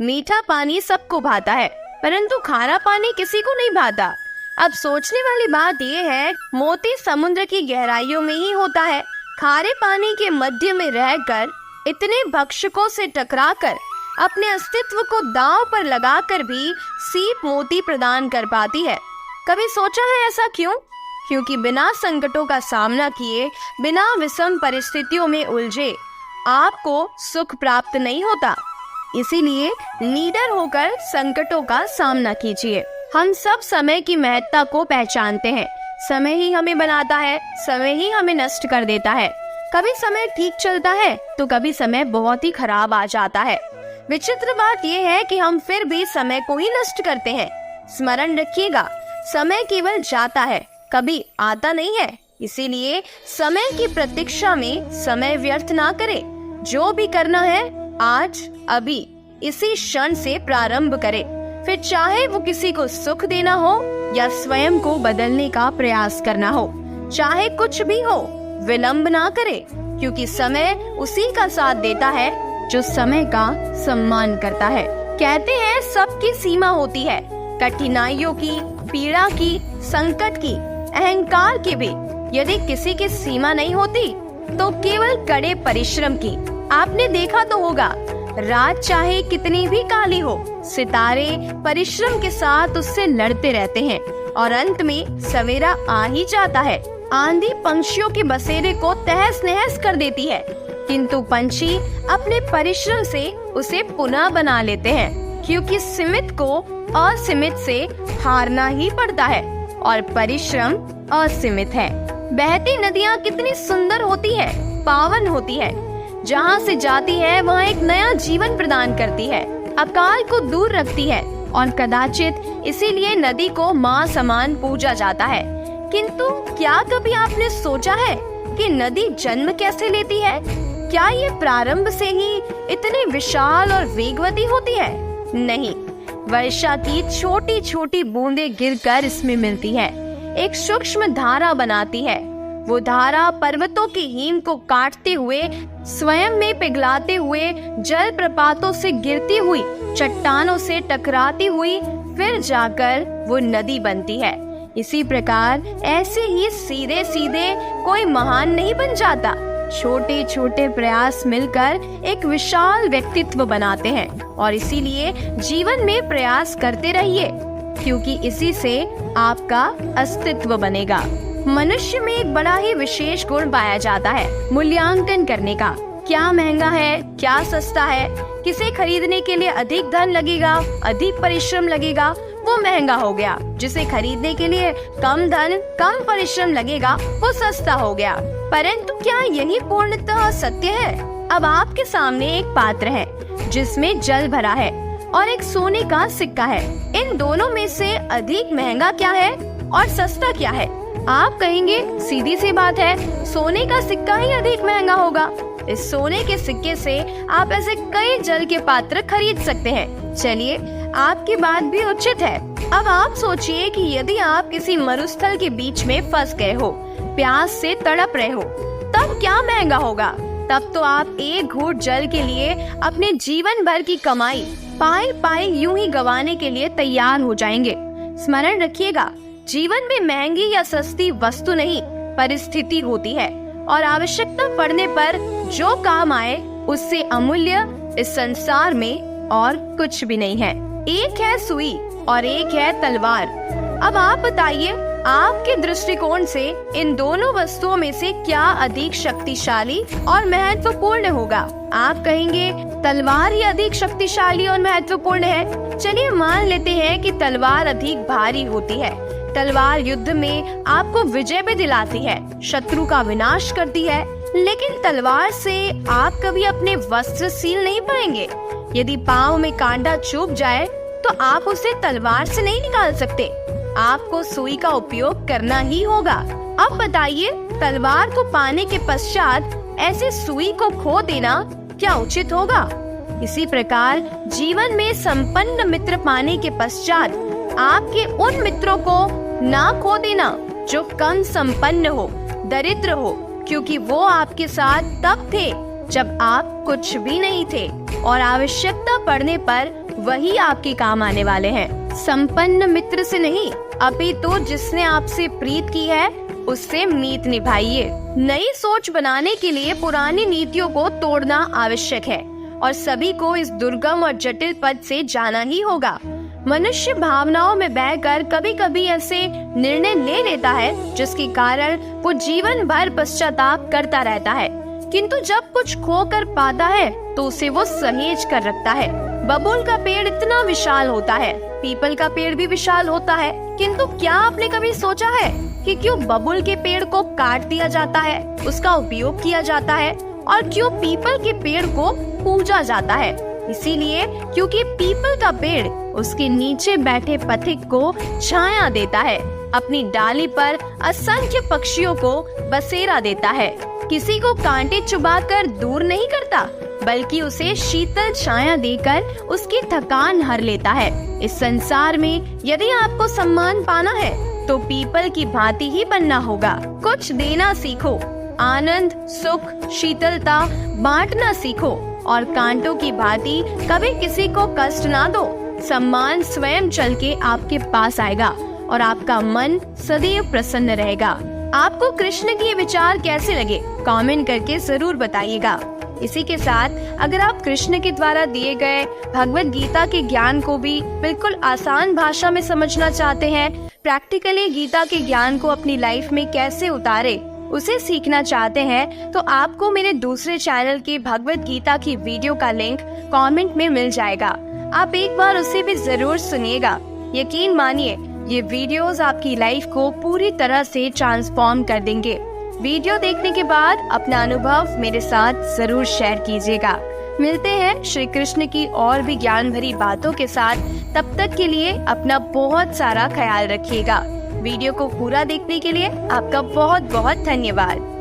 मीठा पानी सबको भाता है, परंतु खारा पानी किसी को नहीं भाता। अब सोचने वाली बात यह है, मोती समुद्र की गहराइयों में ही होता है। खारे पानी के मध्य में रहकर इतने भक्षकों से टकराकर अपने अस्तित्व को दांव पर लगाकर भी सीप मोती प्रदान कर पाती है। कभी सोचा है ऐसा क्यों? क्योंकि बिना संकटों का सामना किए, बिना विषम परिस्थितियों में उलझे आपको सुख प्राप्त नहीं होता। इसीलिए निडर होकर संकटों का सामना कीजिए। हम सब समय की महत्ता को पहचानते हैं। समय ही हमें बनाता है, समय ही हमें नष्ट कर देता है। कभी समय ठीक चलता है तो कभी समय बहुत ही खराब आ जाता है। विचित्र बात यह है कि हम फिर भी समय को ही नष्ट करते हैं। स्मरण रखिएगा, समय केवल जाता है, कभी आता नहीं है। इसीलिए समय की प्रतीक्षा में समय व्यर्थ ना करें। जो भी करना है आज, अभी, इसी क्षण से प्रारंभ करें। फिर चाहे वो किसी को सुख देना हो या स्वयं को बदलने का प्रयास करना हो, चाहे कुछ भी हो, विलंब ना करें, क्योंकि समय उसी का साथ देता है जो समय का सम्मान करता है। कहते हैं सबकी सीमा होती है, कठिनाइयों की, पीड़ा की, संकट की, अहंकार की भी। यदि किसी की सीमा नहीं होती तो केवल कड़े परिश्रम की। आपने देखा तो होगा, रात चाहे कितनी भी काली हो, सितारे परिश्रम के साथ उससे लड़ते रहते हैं और अंत में सवेरा आ ही जाता है। आंधी पंछियों के बसेरे को तहस नहस कर देती है, किंतु पंछी अपने परिश्रम से उसे पुनः बना लेते हैं, क्योंकि सीमित को असीमित से हारना ही पड़ता है और परिश्रम असीमित है। बहती नदियाँ कितनी सुंदर होती है, पावन होती है। जहाँ से जाती है वहाँ एक नया जीवन प्रदान करती है, अकाल को दूर रखती है और कदाचित इसीलिए नदी को माँ समान पूजा जाता है। किंतु क्या कभी आपने सोचा है कि नदी जन्म कैसे लेती है? क्या ये प्रारंभ से ही इतनी विशाल और वेगवती होती है? नहीं, वर्षा की छोटी छोटी बूंदें गिरकर इसमें मिलती है, एक सूक्ष्म धारा बनाती है। वो धारा पर्वतों के हिम को काटते हुए, स्वयं में पिघलाते हुए, जल प्रपातों से गिरती हुई, चट्टानों से टकराती हुई, फिर जाकर वो नदी बनती है। इसी प्रकार ऐसे ही सीधे सीधे कोई महान नहीं बन जाता। छोटे छोटे प्रयास मिलकर एक विशाल व्यक्तित्व बनाते हैं और इसीलिए जीवन में प्रयास करते रहिए, क्योंकि इसी से आपका अस्तित्व बनेगा। मनुष्य में एक बड़ा ही विशेष गुण पाया जाता है, मूल्यांकन करने का। क्या महंगा है, क्या सस्ता है, किसे खरीदने के लिए अधिक धन लगेगा, अधिक परिश्रम लगेगा, वो महंगा हो गया। जिसे खरीदने के लिए कम धन, कम परिश्रम लगेगा, वो सस्ता हो गया। परंतु क्या यही पूर्णतः सत्य है? अब आपके सामने एक पात्र है जिसमें जल भरा है और एक सोने का सिक्का है। इन दोनों में से अधिक महंगा क्या है और सस्ता क्या है? आप कहेंगे सीधी सी बात है, सोने का सिक्का ही अधिक महंगा होगा। इस सोने के सिक्के से आप ऐसे कई जल के पात्र खरीद सकते हैं। चलिए, आपकी बात भी उचित है। अब आप सोचिए कि यदि आप किसी मरुस्थल के बीच में फंस गए हो, प्यास से तड़प रहे हो, तब क्या महंगा होगा? तब तो आप एक घूंट जल के लिए अपने जीवन भर की कमाई पाई पाई यूं ही गंवाने के लिए तैयार हो जाएंगे। स्मरण रखिएगा, जीवन में महंगी या सस्ती वस्तु नहीं, परिस्थिति होती है और आवश्यकता पड़ने पर जो काम आए उससे अमूल्य इस संसार में और कुछ भी नहीं है। एक है सुई और एक है तलवार। अब आप बताइए, आपके दृष्टिकोण से इन दोनों वस्तुओं में से क्या अधिक शक्तिशाली और महत्वपूर्ण होगा? आप कहेंगे तलवार ही अधिक शक्तिशाली और महत्वपूर्ण है। चलिए मान लेते हैं कि तलवार अधिक भारी होती है। तलवार युद्ध में आपको विजय भी दिलाती है, शत्रु का विनाश करती है, लेकिन तलवार से आप कभी अपने वस्त्र सील नहीं पाएंगे। यदि पाँव में कांटा चुभ जाए तो आप उसे तलवार से नहीं निकाल सकते, आपको सुई का उपयोग करना ही होगा। अब बताइए, तलवार को पाने के पश्चात ऐसे सुई को खो देना क्या उचित होगा? इसी प्रकार जीवन में संपन्न मित्र पाने के पश्चात आपके उन मित्रों को ना खो देना जो कम संपन्न हो, दरिद्र हो, क्योंकि वो आपके साथ तब थे जब आप कुछ भी नहीं थे और आवश्यकता पड़ने पर वही आपके काम आने वाले हैं। संपन्न मित्र से नहीं, अपितु जिसने आपसे प्रीत की है उससे मीत निभाइए। नई सोच बनाने के लिए पुरानी नीतियों को तोड़ना आवश्यक है और सभी को इस दुर्गम और जटिल पथ से जाना ही होगा। मनुष्य भावनाओं में बहकर कभी कभी ऐसे निर्णय ले लेता है जिसके कारण वो जीवन भर पश्चाताप करता रहता है, किंतु जब कुछ खो कर पाता है तो उसे वो सहेज कर रखता है। बबूल का पेड़ इतना विशाल होता है, पीपल का पेड़ भी विशाल होता है, किंतु क्या आपने कभी सोचा है कि क्यों बबूल के पेड़ को काट दिया जाता है, उसका उपयोग किया जाता है, और क्यों पीपल के पेड़ को पूजा जाता है? इसीलिए क्योंकि पीपल का पेड़ उसके नीचे बैठे पथिक को छाया देता है, अपनी डाली पर असंख्य पक्षियों को बसेरा देता है, किसी को कांटे चुबाकर दूर नहीं करता बल्कि उसे शीतल छाया देकर उसकी थकान हर लेता है। इस संसार में यदि आपको सम्मान पाना है तो पीपल की भांति ही बनना होगा। कुछ देना सीखो, आनंद, सुख, शीतलता बांटना सीखो और कांटों की भांति कभी किसी को कष्ट ना दो। सम्मान स्वयं चल के आपके पास आएगा और आपका मन सदैव प्रसन्न रहेगा। आपको कृष्ण के विचार कैसे लगे कमेंट करके जरूर बताइएगा। इसी के साथ अगर आप कृष्ण के द्वारा दिए गए भगवत गीता के ज्ञान को भी बिल्कुल आसान भाषा में समझना चाहते हैं, प्रैक्टिकली गीता के ज्ञान को अपनी लाइफ में कैसे उतारे उसे सीखना चाहते हैं, तो आपको मेरे दूसरे चैनल की भगवत गीता की वीडियो का लिंक कमेंट में मिल जाएगा। आप एक बार उसे भी जरूर सुनिएगा। यकीन मानिए ये वीडियोस आपकी लाइफ को पूरी तरह से ट्रांसफॉर्म कर देंगे। वीडियो देखने के बाद अपना अनुभव मेरे साथ जरूर शेयर कीजिएगा। मिलते हैं श्री कृष्ण की और भी ज्ञान भरी बातों के साथ। तब तक के लिए अपना बहुत सारा ख्याल रखिएगा। वीडियो को पूरा देखने के लिए आपका बहुत बहुत धन्यवाद।